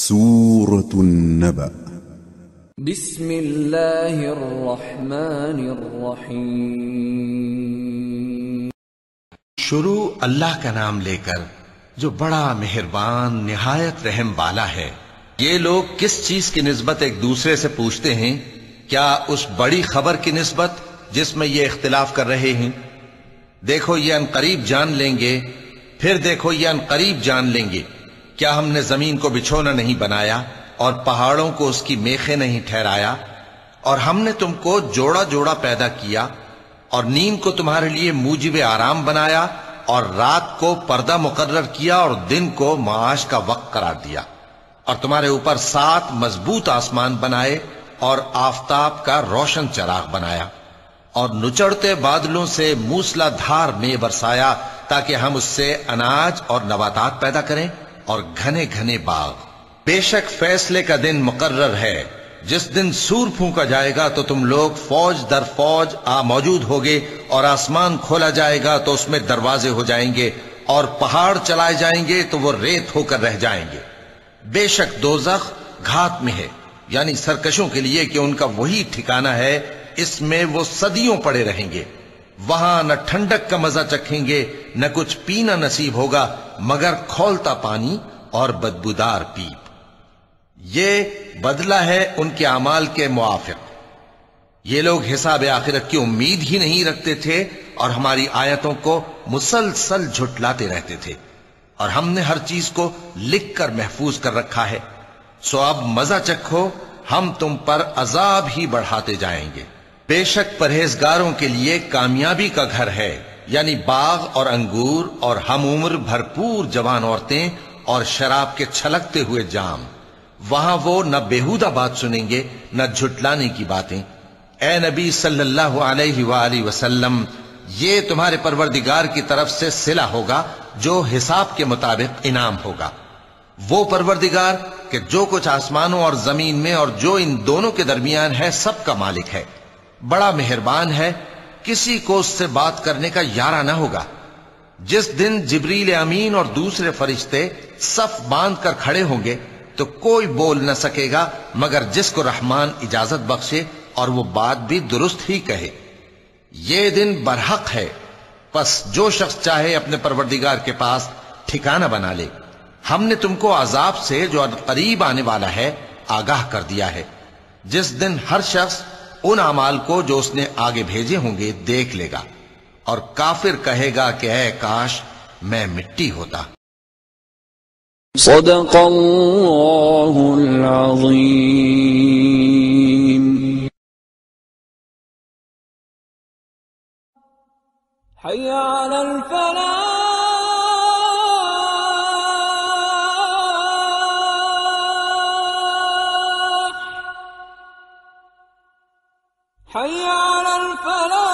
سورة النبأ بسم اللہ الرحمن الرحیم شروع اللہ کا نام لے کر جو بڑا مہربان نہایت رحم والا ہے۔ یہ لوگ کس چیز کی نسبت ایک دوسرے سے پوچھتے ہیں؟ کیا اس بڑی خبر کی نسبت جس میں یہ اختلاف کر رہے ہیں؟ دیکھو یہ عنقریب جان لیں گے، پھر دیکھو یہ عنقریب جان لیں گے۔ کیا ہم نے زمین کو بچھونا نہیں بنایا اور پہاڑوں کو اس کی میخیں نہیں ٹھہرایا؟ اور ہم نے تم کو جوڑا جوڑا پیدا کیا اور نیند کو تمہارے لیے موجب آرام بنایا اور رات کو پردہ مقرر کیا اور دن کو معاش کا وقت قرار دیا، اور تمہارے اوپر 7 مضبوط آسمان بنائے اور آفتاب کا روشن چراغ بنایا، اور نچڑتے بادلوں سے موسلا دھار میں برسایا تاکہ ہم اس سے اناج اور نباتات پیدا کریں اور گھنے گھنے باغ۔ بے شک فیصلے کا دن مقرر ہے، جس دن سور پھونکا جائے گا تو تم لوگ فوج در فوج موجود ہوگے، اور آسمان کھولا جائے گا تو اس میں دروازے ہو جائیں گے، اور پہاڑ چلائے جائیں گے تو وہ ریت ہو کر رہ جائیں گے۔ بے شک دوزخ گھات میں ہے، یعنی سرکشوں کے لیے کہ ان کا وہی ٹھکانہ ہے، اس میں وہ صدیوں پڑے رہیں گے۔ وہاں نہ ٹھنڈک کا مزہ چکھیں گے، نہ کچھ پینا نصیب ہوگا مگر کھولتا پانی اور بدبودار پیپ۔ یہ بدلہ ہے ان کے اعمال کے موافق۔ یہ لوگ حساب آخرت کی امید ہی نہیں رکھتے تھے اور ہماری آیتوں کو مسلسل جھٹلاتے رہتے تھے، اور ہم نے ہر چیز کو لکھ کر محفوظ کر رکھا ہے۔ سو اب مزہ چکھو، ہم تم پر عذاب ہی بڑھاتے جائیں گے۔ بے شک پرہیزگاروں کے لیے کامیابی کا گھر ہے، یعنی باغ اور انگور اور ہم عمر بھرپور جوان عورتیں اور شراب کے چھلکتے ہوئے جام۔ وہاں وہ نہ بیہودہ بات سنیں گے نہ جھٹلانے کی باتیں۔ اے نبی صلی اللہ علیہ وآلہ وسلم، یہ تمہارے پروردگار کی طرف سے صلہ ہوگا جو حساب کے مطابق انعام ہوگا۔ وہ پروردگار کہ جو کچھ آسمانوں اور زمین میں اور جو ان دونوں کے درمیان ہے سب کا مالک ہے، بڑا مہربان ہے، کسی کو اس سے بات کرنے کا یارہ نہ ہوگا۔ جس دن جبریل امین اور دوسرے فرشتے صف باندھ کر کھڑے ہوں گے تو کوئی بول نہ سکے گا مگر جس کو رحمان اجازت بخشے اور وہ بات بھی درست ہی کہے۔ یہ دن برحق ہے، پس جو شخص چاہے اپنے پروردگار کے پاس ٹھکانہ بنا لے۔ ہم نے تم کو عذاب سے جو قریب آنے والا ہے آگاہ کر دیا ہے، جس دن ہر شخص ان اعمال کو جو اس نے آگے بھیجے ہوں گے دیکھ لے گا، اور کافر کہے گا کہ اے کاش میں مٹی ہوتا۔ صدق اللہ العظیم۔ حی علی الفلاح، حی علی الفلاح۔